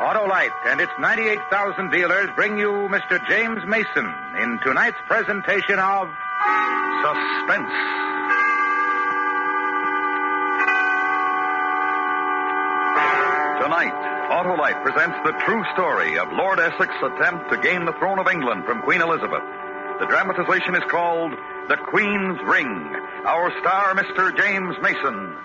Autolite and its 98,000 dealers bring you Mr. James Mason in tonight's presentation of Suspense. Tonight, Autolite presents the true story of Lord Essex's attempt to gain the throne of England from Queen Elizabeth. The dramatization is called The Queen's Ring. Our star, Mr. James Mason.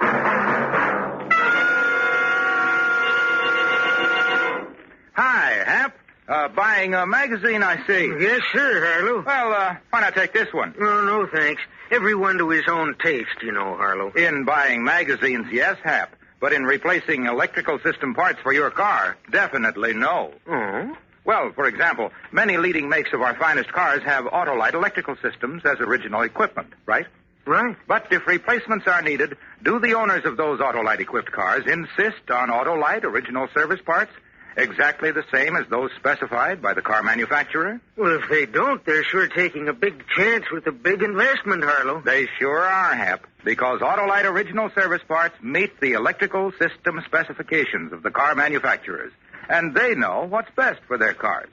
Hi, Hap. Buying a magazine, I see. Yes, sir, Harlow. Well, why not take this one? No, thanks. Everyone to his own taste, you know, Harlow. In buying magazines, yes, Hap. But in replacing electrical system parts for your car, definitely no. Oh? Well, for example, many leading makes of our finest cars have Autolite electrical systems as original equipment, right? Right. But if replacements are needed, do the owners of those Autolite-equipped cars insist on Autolite original service parts exactly the same as those specified by the car manufacturer? Well, if they don't, they're sure taking a big chance with a big investment, Harlow. They sure are, Hap, because Autolite original service parts meet the electrical system specifications of the car manufacturers, and they know what's best for their cars.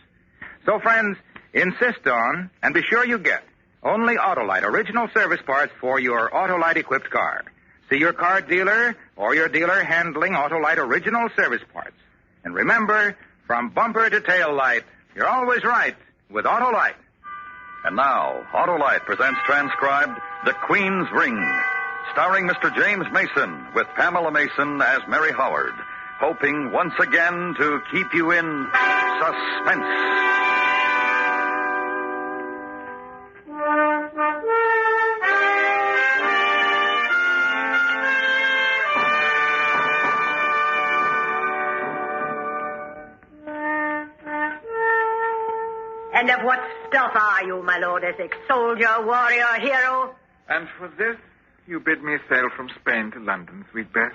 So, friends, insist on, and be sure you get, only Autolite original service parts for your Autolite-equipped car. See your car dealer or your dealer handling Autolite original service parts. And remember, from bumper to tail light, you're always right with Autolite. And now, Autolite presents transcribed The Queen's Ring, starring Mr. James Mason with Pamela Mason as Mary Howard, hoping once again to keep you in suspense. And of what stuff are you, my Lord Essex? Soldier, warrior, hero? And for this, you bid me sail from Spain to London, sweet Bess,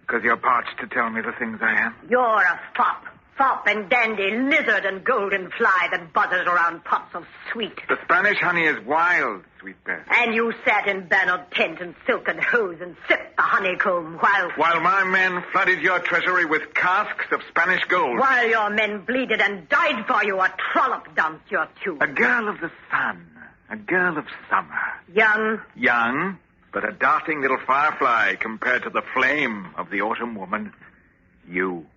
because you're parched to tell me the things I am. You're a fop. Fop and dandy, lizard and golden fly that buzzes around pots of sweet. The Spanish honey is wild, sweet Bess. And you sat in bannered tent and silken hose and sipped the honeycomb while my men flooded your treasury with casks of Spanish gold. While your men bleeded and died for you, a trollop dumped your tube. A girl of the sun, a girl of summer. Young, but a darting little firefly compared to the flame of the autumn woman, you.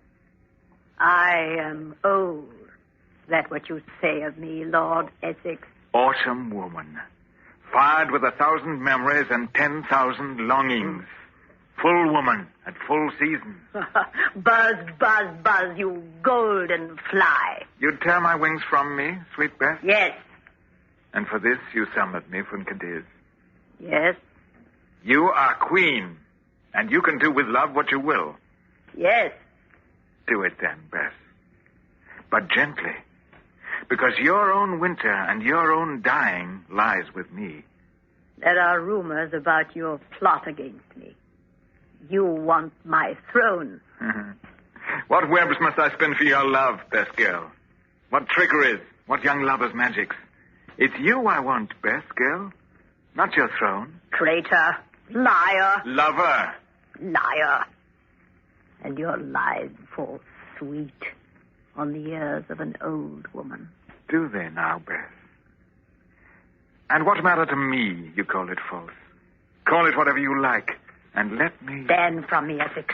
I am old. Is that what you say of me, Lord Essex? Autumn woman, fired with 1,000 memories and 10,000 longings. Full woman at full season. Buzz, buzz, buzz, you golden fly. You'd tear my wings from me, sweet Beth? Yes. And for this you summoned me from Cadiz. Yes. You are queen, and you can do with love what you will. Yes. Do it then, Bess. But gently. Because your own winter and your own dying lies with me. There are rumors about your plot against me. You want my throne. What webs must I spin for your love, Bess girl? What trickeries? What young lovers' magics? It's you I want, Bess girl. Not your throne. Traitor. Liar. Lover. Liar. And your lies fall sweet on the ears of an old woman. Do they now, Bess? And what matter to me, you call it false? Call it whatever you like, and let me... Stand from me, Essex.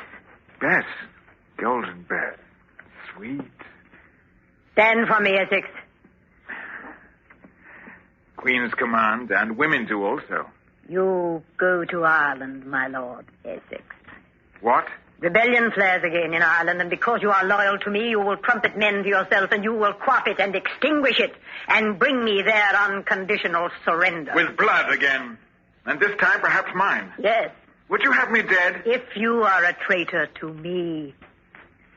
Bess, golden Bess, sweet. Stand from me, Essex. Queen's command, and women do also. You go to Ireland, my Lord Essex. What? Rebellion flares again in Ireland, and because you are loyal to me, you will trumpet men to yourself, and you will quaff it and extinguish it, and bring me their unconditional surrender. With blood again. And this time perhaps mine. Yes. Would you have me dead? If you are a traitor to me,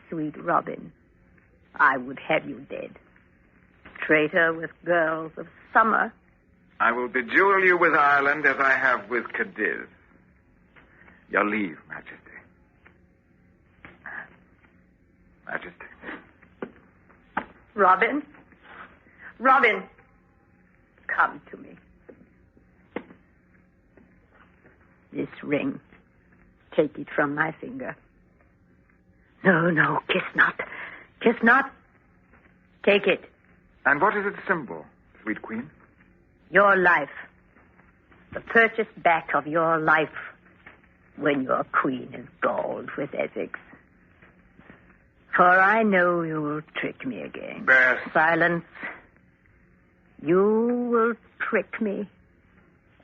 sweet Robin, I would have you dead. Traitor with girls of summer. I will bejewel you with Ireland as I have with Cadiz. Your leave, Majesty. Majesty. Robin? Robin, come to me. This ring. Take it from my finger. No, kiss not. Kiss not. Take it. And what is its symbol, sweet queen? Your life. The purchase back of your life when your queen is galled with Essex. For I know you will trick me again. Beth. Silence. You will trick me.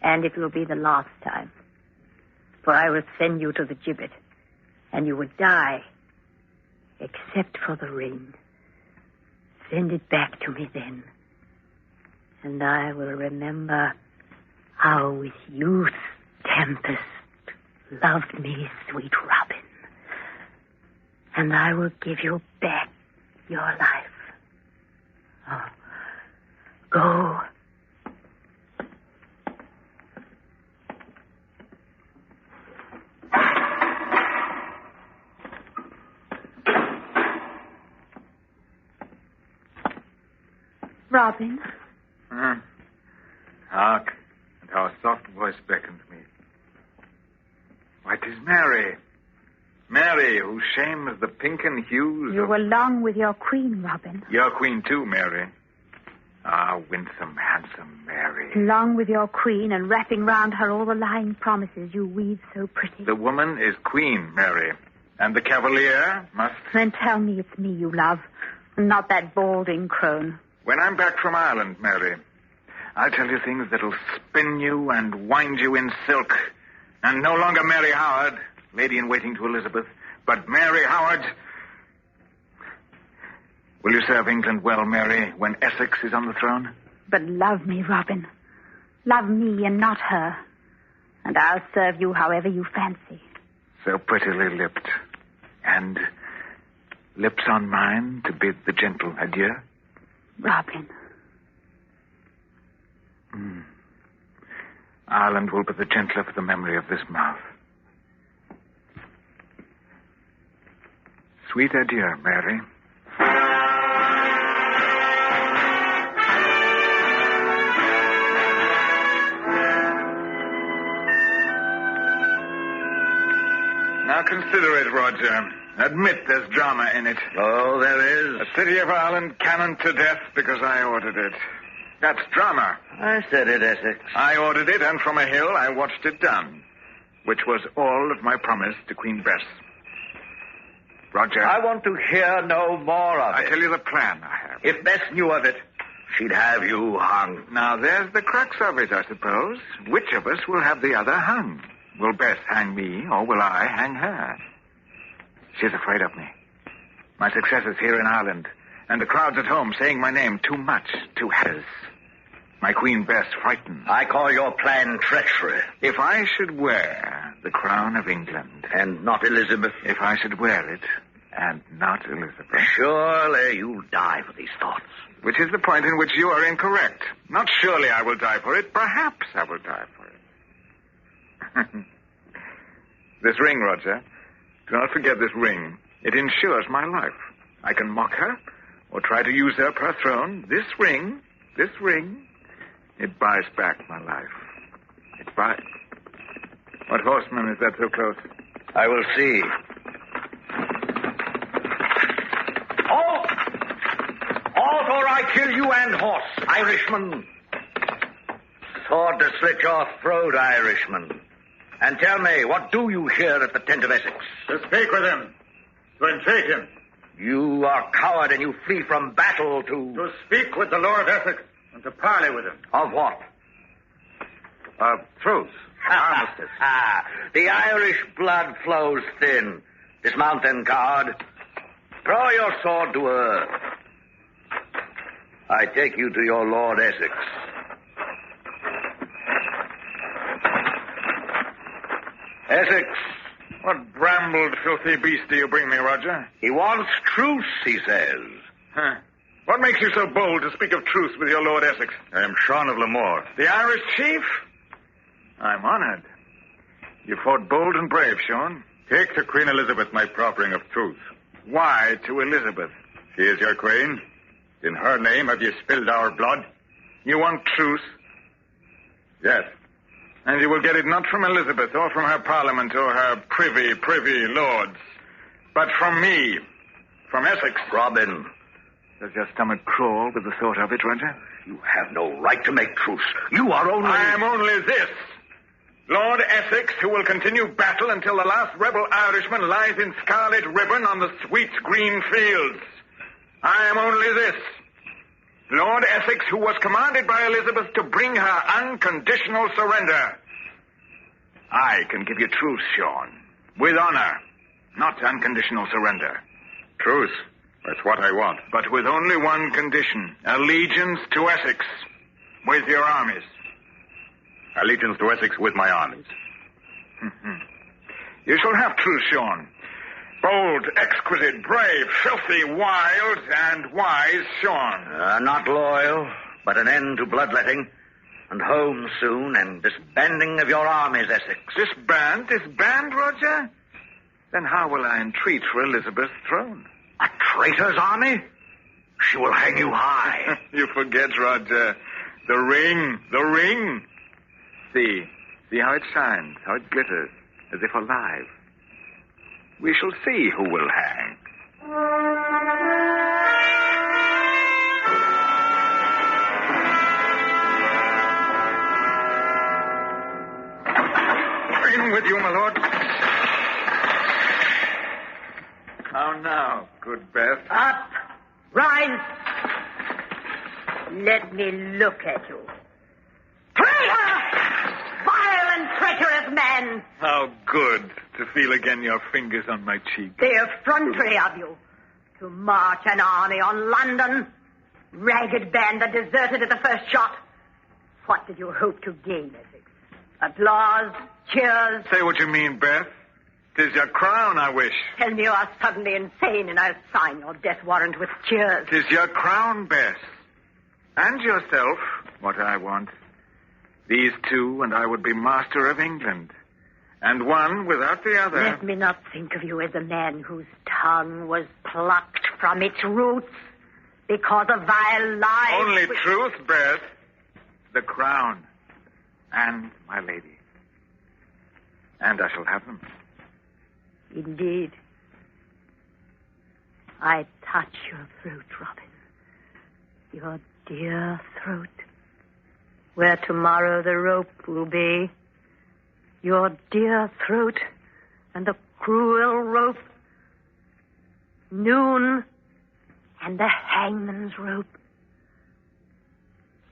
And it will be the last time. For I will send you to the gibbet. And you will die. Except for the ring. Send it back to me then. And I will remember how with youth Tempest loved me, sweet Robin. And I will give you back your life. Oh, go. Robin. Hark, and how a soft voice beckons me. Why, 'tis Mary. Mary, who shames the pinken hues You of... were long with your queen, Robin. Your queen, too, Mary. Ah, winsome, handsome Mary. Long with your queen and wrapping round her all the lying promises you weave so pretty. The woman is queen, Mary. And the cavalier must... Then tell me it's me you love, and not that balding crone. When I'm back from Ireland, Mary, I'll tell you things that'll spin you and wind you in silk. And no longer Mary Howard, lady-in-waiting to Elizabeth, but Mary Howard. Will you serve England well, Mary, when Essex is on the throne? But love me, Robin. Love me and not her. And I'll serve you however you fancy. So prettily lipped. And lips on mine to bid the gentle adieu? Robin. Ireland will be the gentler for the memory of this mouth. Sweet adieu, Mary. Now consider it, Roger. Admit there's drama in it. Oh, there is. The City of Ireland cannoned to death because I ordered it. That's drama. I said it, Essex. I ordered it, and from a hill I watched it done, which was all of my promise to Queen Bess. Roger. I want to hear no more of I it. tell you the plan I have. If Bess knew of it, she'd have you hung. Now, there's the crux of it, I suppose. Which of us will have the other hung? Will Bess hang me, or will I hang her? She's afraid of me. My success is here in Ireland, and the crowds at home saying my name too much, too has. My Queen Bess frightened. I call your plan treachery. If I should wear the crown of England... And not Elizabeth. If I should wear it, and not Elizabeth... Surely you'll die for these thoughts. Which is the point in which you are incorrect. Not surely I will die for it. Perhaps I will die for it. This ring, Roger. Do not forget this ring. It ensures my life. I can mock her or try to usurp her throne. This ring, it buys back my life. It buys... What horseman is that so close? I will see. Halt! Halt, or I kill you and horse, Irishman. Sword to slit your throat, Irishman. And tell me, what do you here at the tent of Essex? To speak with him. To entreat him. You are coward and you flee from battle to... To speak with the Lord Essex and to parley with him. Of what? Of truce. Armistice. The Irish blood flows thin. Dismount then, coward. Throw your sword to earth. I take you to your Lord Essex. Essex. What brambled, filthy beast do you bring me, Roger? He wants truce, he says. Huh. What makes you so bold to speak of truce with your Lord Essex? I am Sean of Lamore. The Irish chief? I'm honored. You fought bold and brave, Sean. Take to Queen Elizabeth my proffering of truce. Why to Elizabeth? She is your queen. In her name have you spilled our blood? You want truce? Yes. And you will get it not from Elizabeth or from her parliament or her privy lords, but from me, From Essex. Robin. Does your stomach crawl with the thought of it, Roger? You have no right to make truce. You are only... I am only this. Lord Essex, who will continue battle until the last rebel Irishman lies in scarlet ribbon on the sweet green fields. I am only this. Lord Essex, who was commanded by Elizabeth to bring her unconditional surrender. I can give you truce, Sean. With honor. Not unconditional surrender. Truce. That's what I want. But with only one condition. Allegiance to Essex. With your armies. Allegiance to Essex with my armies. You shall have truce, Sean. Bold, exquisite, brave, filthy, wild, and wise Sean. Not loyal, but an end to bloodletting. And home soon, and disbanding of your armies, Essex. Disband? Disband, Roger? Then how will I entreat for Elizabeth's throne? A traitor's army? She will hang you high. You forget, Roger. The ring. The ring. See how it shines, how it glitters, as if alive. We shall see who will hang. In with you, my lord. How now, good Beth? Up! Rise! Let me look at you. Traitor! Vile and treacherous man! How good to feel again your fingers on my cheek. The effrontery of you. To march an army on London. Ragged band that deserted at the first shot. What did you hope to gain, Essex? Applause? Cheers? Say what you mean, Beth. 'Tis your crown I wish. Tell me you are suddenly insane and I'll sign your death warrant with cheers. 'Tis your crown, Beth. And yourself, what I want. These two, and I would be master of England. And one without the other. Let me not think of you as a man whose tongue was plucked from its roots because of vile lies. Only truth, Beth. The crown. And my lady. And I shall have them. Indeed. I touch your throat, Robin. Your dear throat. Where tomorrow the rope will be. Your dear throat and the cruel rope. Noon and the hangman's rope.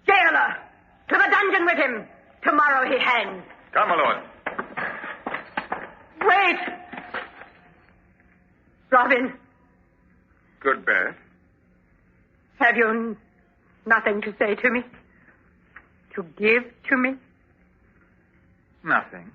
Jailer! To the dungeon with him! Tomorrow he hangs. Come, my lord. Wait! Robin, Good Beth. have you nothing to say to me? To give to me? Nothing.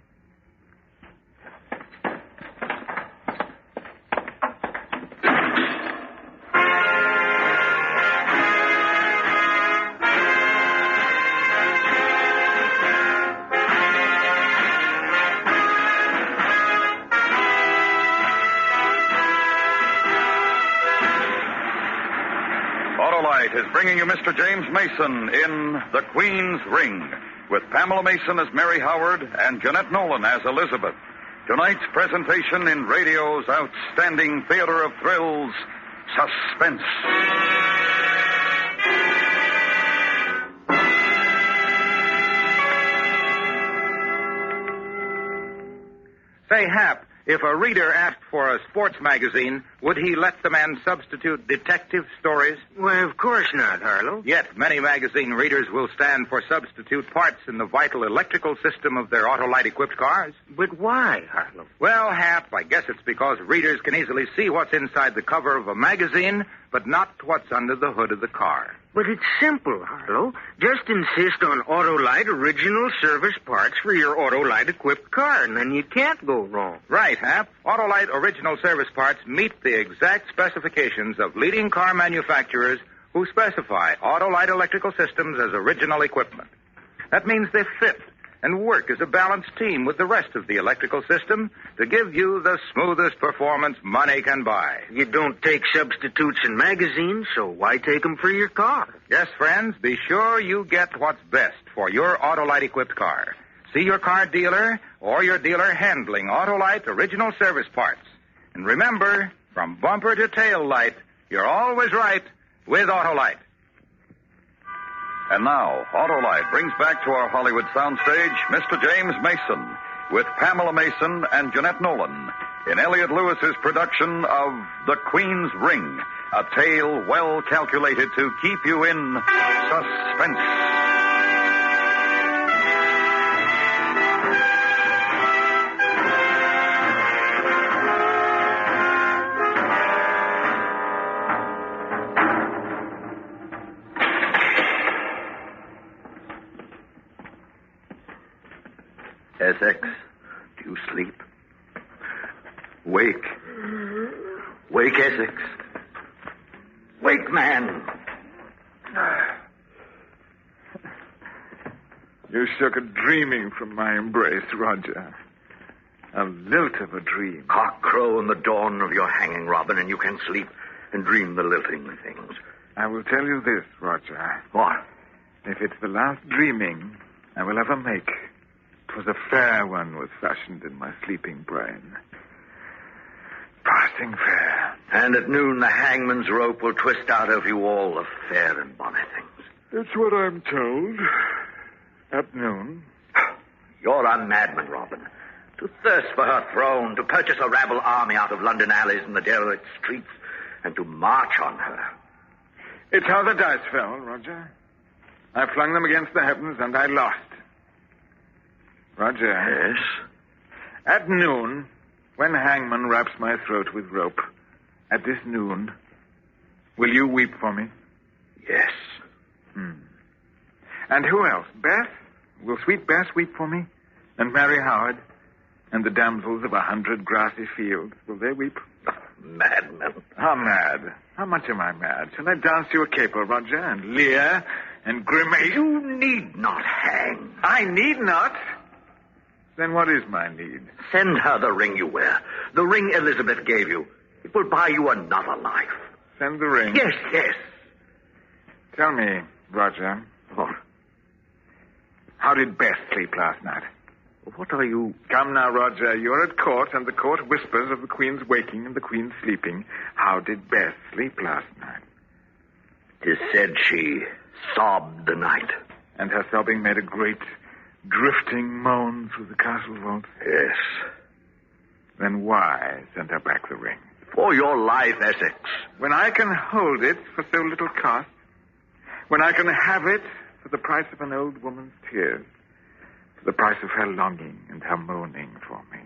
Autolite is bringing you Mr. James Mason in The Queen's Ring, with Pamela Mason as Mary Howard and Jeanette Nolan as Elizabeth. Tonight's presentation in radio's outstanding theater of thrills, Suspense. Say, Hap, if a reader asked for a sports magazine, would he let the man substitute detective stories? Why, of course not, Harlow. Yet many magazine readers will stand for substitute parts in the vital electrical system of their Autolite-equipped cars. But why, Harlow? Well, Hap, I guess it's because readers can easily see what's inside the cover of a magazine, but not what's under the hood of the car. But it's simple, Harlow. Just insist on Autolite original service parts for your Autolite-equipped car, and then you can't go wrong. Right, Hap. Autolite original service parts meet the exact specifications of leading car manufacturers who specify Autolite electrical systems as original equipment. That means they fit and work as a balanced team with the rest of the electrical system to give you the smoothest performance money can buy. You don't take substitutes in magazines, so why take them for your car? Yes, friends, be sure you get what's best for your Autolite-equipped car. See your car dealer or your dealer handling Autolite original service parts. And remember, From bumper to tail light, you're always right with Autolite. And now, Autolite brings back to our Hollywood soundstage Mr. James Mason with Pamela Mason and Jeanette Nolan in Elliot Lewis's production of The Queen's Ring, a tale well calculated to keep you in suspense. Essex, do you sleep? Wake. Wake, Essex. Wake, man. You shook a dreaming from my embrace, Roger. A lilt of a dream. Cock crow in the dawn of your hanging, Robin, and you can sleep and dream the lilting things. I will tell you this, Roger. What? If it's the last dreaming I will ever make, 'twas a fair one was fashioned in my sleeping brain. Passing fair. And at noon the hangman's rope will twist out of you all the fair and bonny things. That's what I'm told. At noon. You're a madman, Robin. To thirst for her throne, to purchase a rabble army out of London alleys and the derelict streets, and to march on her. It's how the dice fell, Roger. I flung them against the heavens and I lost. Roger. Yes? At noon, when hangman wraps my throat with rope, at this noon, will you weep for me? Yes. And who else? Beth? Will sweet Beth weep for me? And Mary Howard? And the damsels of 100 grassy fields, will they weep? Madman. How mad? How much am I mad? Shall I dance you a caper, Roger, and leer and grimace? You need not hang. I need not? Then what is my need? Send her the ring you wear. The ring Elizabeth gave you. It will buy you another life. Send the ring? Yes, yes. Tell me, Roger. What? How did Beth sleep last night? What are you... Come now, Roger. You're at court, and the court whispers of the Queen's waking and the Queen's sleeping. How did Beth sleep last night? 'Tis said she sobbed the night. And her sobbing made a great drifting moan through the castle vault? Yes. Then why send her back the ring? For your life, Essex. When I can hold it for so little cost, when I can have it for the price of an old woman's tears, for the price of her longing and her moaning for me,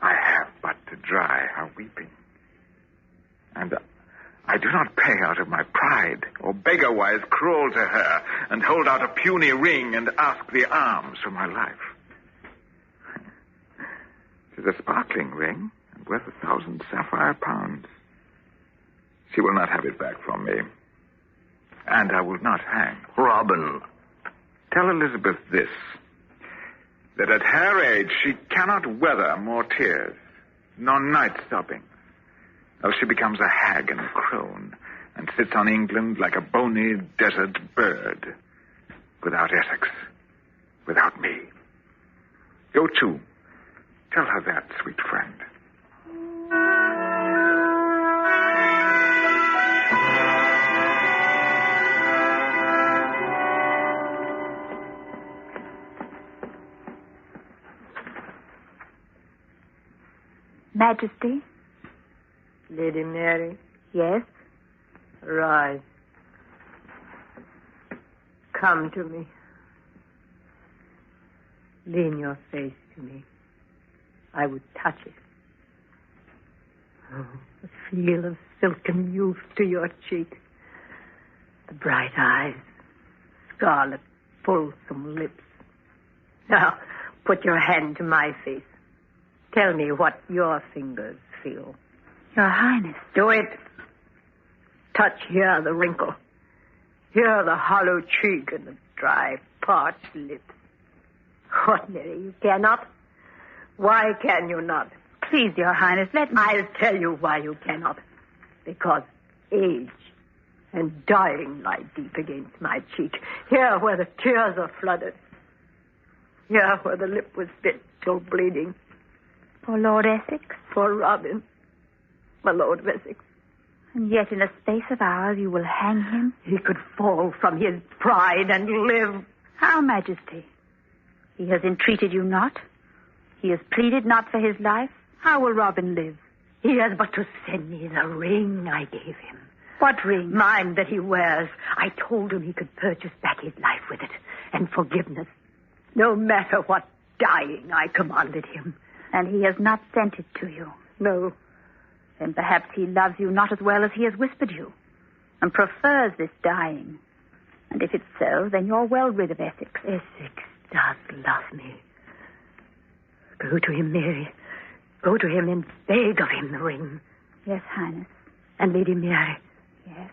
I have but to dry her weeping. And I do not pay out of my pride, or beggar-wise crawl to her and hold out a puny ring and ask the alms for my life. 'Tis a sparkling ring, and worth 1,000 sapphire pounds. She will not have it back from me. And I will not hang. Robin. Tell Elizabeth this, that at her age she cannot weather more tears, nor night sobbing, else she becomes a hag and a crone, and sits on England like a bony desert bird, without Essex, without me. Go to. Tell her that, sweet friend. Majesty? Lady Mary, Yes? rise. Come to me. Lean your face to me. I would touch it. Oh, the feel of silken youth to your cheek. The bright eyes. Scarlet, fulsome lips. Now, put your hand to my face. Tell me what your fingers feel. Your Highness. Do it. Touch here the wrinkle. Here the hollow cheek and the dry, parched lips. What, Mary, you cannot? Why can you not? Please, Your Highness, let me... I'll tell you why you cannot. Because age and dying lie deep against my cheek. Here where the tears are flooded. Here where the lip was bit, still bleeding. For Lord Essex? For Robin. my Lord of Essex. And yet in a space of hours you will hang him? He could fall from his pride and live. How, Majesty? He has entreated you not. He has pleaded not for his life. How will Robin live? He has but to send me the ring I gave him. What ring? Mine that he wears. I told him he could purchase back his life with it, and forgiveness. No matter what dying I commanded him. And he has not sent it to you? No. Then perhaps he loves you not as well as he has whispered you, and prefers this dying. And if it's so, then you're well rid of Essex. Essex does love me. Go to him, Mary. Go to him and beg of him the ring. Yes, Highness. And Lady Mary. Yes.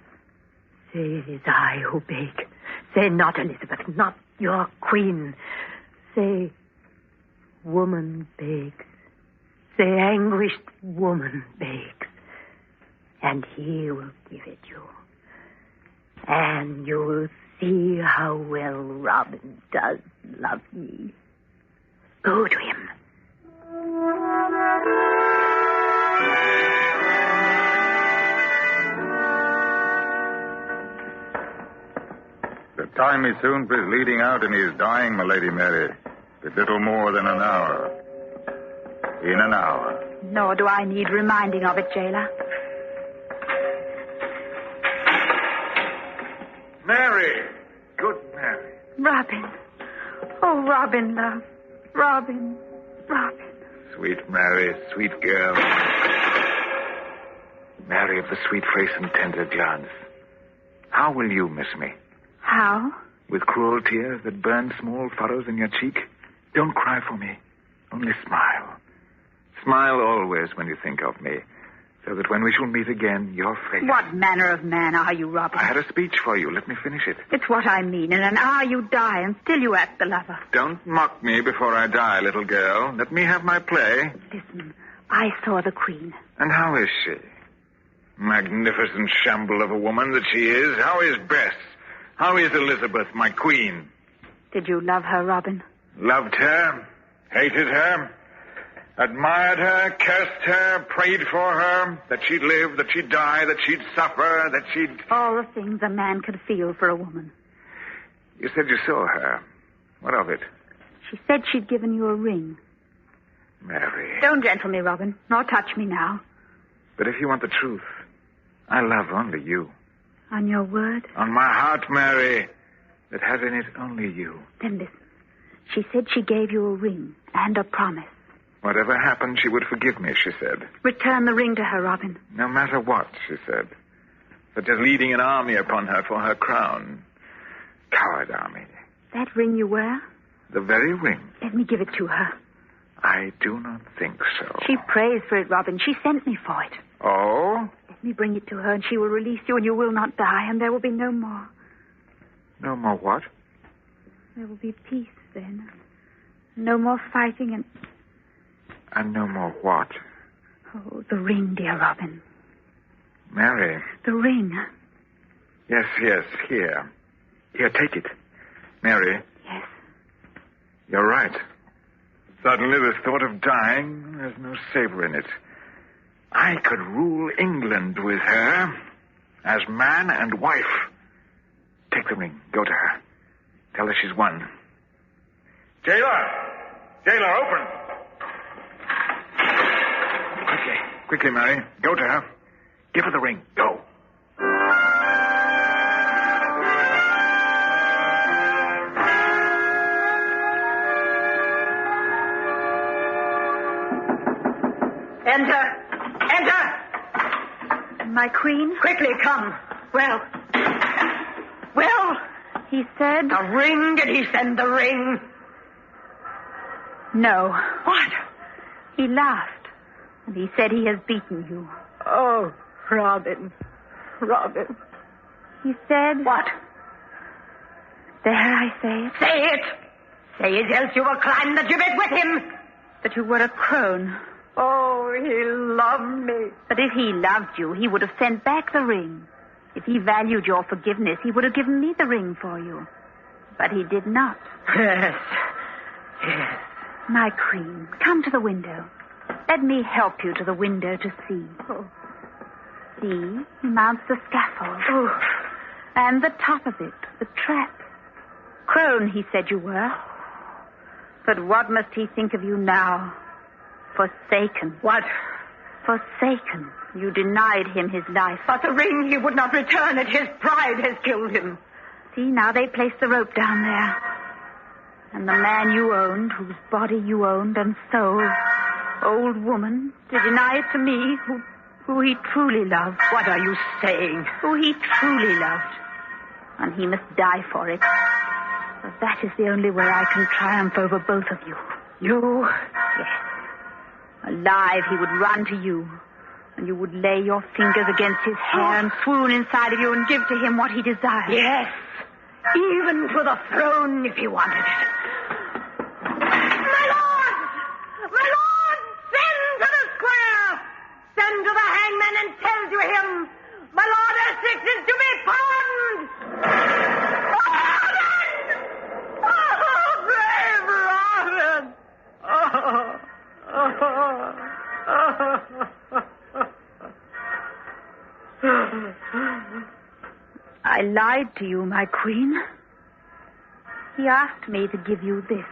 Say it is I who beg. Say not Elizabeth, not your queen. Say, woman begs. Say, anguished woman begs. And he will give it you. And you'll see how well Robin does love me. Go to him. The time is soon for his leading out, and he is dying, my Lady Mary. But little more than an hour. In an hour. Nor do I need reminding of it, jailer. Mary! Good Mary. Robin. Oh, Robin, love. Robin. Robin. Sweet Mary, sweet girl. Mary of the sweet face and tender glance. How will you miss me? How? With cruel tears that burn small furrows in your cheek? Don't cry for me. Only smile. Smile always when you think of me, so that when we shall meet again, your face... What manner of man are you, Robin? I had a speech for you. Let me finish it. It's what I mean. In an hour you die, and still you act the lover. Don't mock me before I die, little girl. Let me have my play. Listen, I saw the Queen. And how is she? Magnificent shamble of a woman that she is. How is Bess? How is Elizabeth, my queen? Did you love her, Robin? Loved her, hated her, admired her, cursed her, prayed for her, that she'd live, that she'd die, that she'd suffer, that she'd... All the things a man could feel for a woman. You said you saw her. What of it? She said she'd given you a ring. Mary. Don't gentle me, Robin, nor touch me now. But if you want the truth, I love only you. On your word? On my heart, Mary, that has in it only you. Then listen. She said she gave you a ring and a promise. Whatever happened, she would forgive me, she said. Return the ring to her, Robin. No matter what, she said. Such as leading an army upon her for her crown. Coward army. That ring you wear? The very ring. Let me give it to her. I do not think so. She prays for it, Robin. She sent me for it. Oh? Let me bring it to her, and she will release you, and you will not die, and there will be no more. No more what? There will be peace then. No more fighting and... And no more what? Oh, the ring, dear Robin. Mary. The ring. Yes, here. Here, take it. Mary. Yes. You're right. Suddenly the thought of dying has no savor in it. I could rule England with her as man and wife. Take the ring. Go to her. Tell her she's won. Jailer! Jailer, open! Quickly, Mary. Go to her. Give her the ring. Go. Enter! My queen? Quickly, come. Well, He said... the ring, did he send the ring? No. What? He laughed. And he said he has beaten you. Oh, Robin. He said... What? Dare I say it? Say it! Say it, else you will climb the gibbet with him! That you were a crone. Oh, he loved me. But if he loved you, he would have sent back the ring. If he valued your forgiveness, he would have given me the ring for you. But he did not. Yes. My queen, come to the window. Let me help you to the window to see. Oh, See, he mounts the scaffold. Oh. And the top of it, the trap. Crone, he said you were. But what must he think of you now? Forsaken. What? Forsaken. You denied him his life. But the ring he would not return it. His pride has killed him. See, now they place the rope down there. And the man you owned, whose body you owned and sold, old woman, to deny it to me, who he truly loved. What are you saying? Who he truly loved. And he must die for it. For that is the only way I can triumph over both of you. You? Yes. Alive, he would run to you. And you would lay your fingers against his hair and swoon inside of you and give to him what he desired. Yes. Even to the throne if he wanted it. My lord! My lord! Send to the square! Send to the hangman and tell to him, my lord Essex is to be pardoned! Pardoned! Oh, brave Robin! I lied to you, my queen. He asked me to give you this.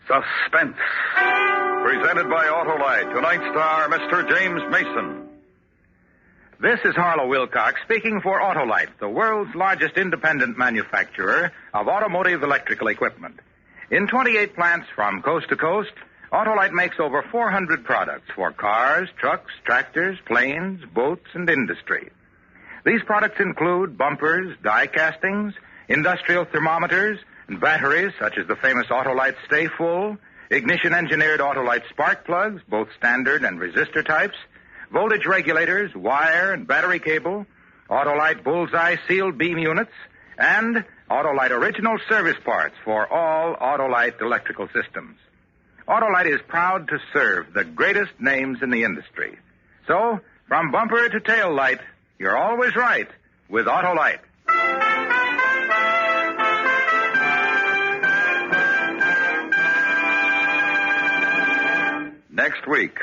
Suspense. Presented by Autolite. Tonight's star, Mr. James Mason. This is Harlow Wilcox speaking for Autolite, the world's largest independent manufacturer of automotive electrical equipment. In 28 plants from coast to coast, Autolite makes over 400 products for cars, trucks, tractors, planes, boats, and industry. These products include bumpers, die castings, industrial thermometers, and batteries such as the famous Autolite Stay Full, ignition-engineered Autolite spark plugs, both standard and resistor types, voltage regulators, wire and battery cable, Autolite Bullseye sealed beam units, and Autolite original service parts for all Autolite electrical systems. Autolite is proud to serve the greatest names in the industry. So, from bumper to tail light, you're always right with Autolite. Next week,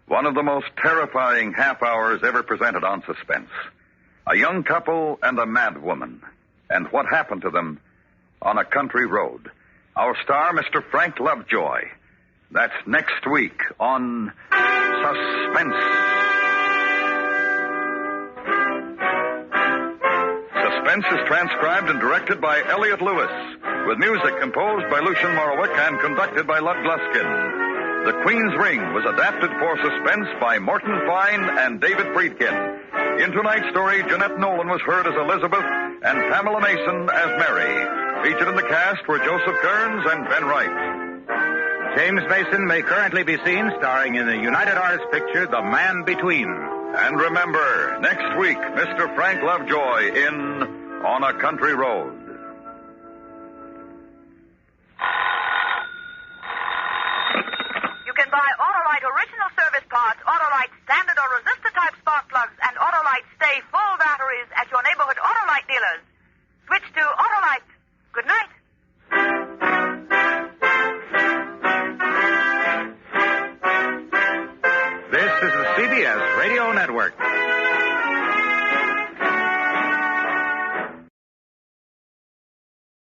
one of the most terrifying half hours ever presented on Suspense. A young couple and a mad woman. And what happened to them on a country road. Our star, Mr. Frank Lovejoy. That's next week on Suspense. Suspense is transcribed and directed by Elliot Lewis, with music composed by Lucian Morowick and conducted by Lud Gluskin. The Queen's Ring was adapted for Suspense by Morton Fine and David Friedkin. In tonight's story, Jeanette Nolan was heard as Elizabeth and Pamela Mason as Mary. Featured in the cast were Joseph Kearns and Ben Wright. James Mason may currently be seen starring in the United Artists picture The Man Between. And remember, next week, Mr. Frank Lovejoy in On a Country Road. You can buy Autolite original service parts, Autolite standard or resistor type spark plugs, and Autolite Stay Full batteries at your neighborhood Autolite dealers. Switch to Autolite. Good night. This is the CBS Radio Network.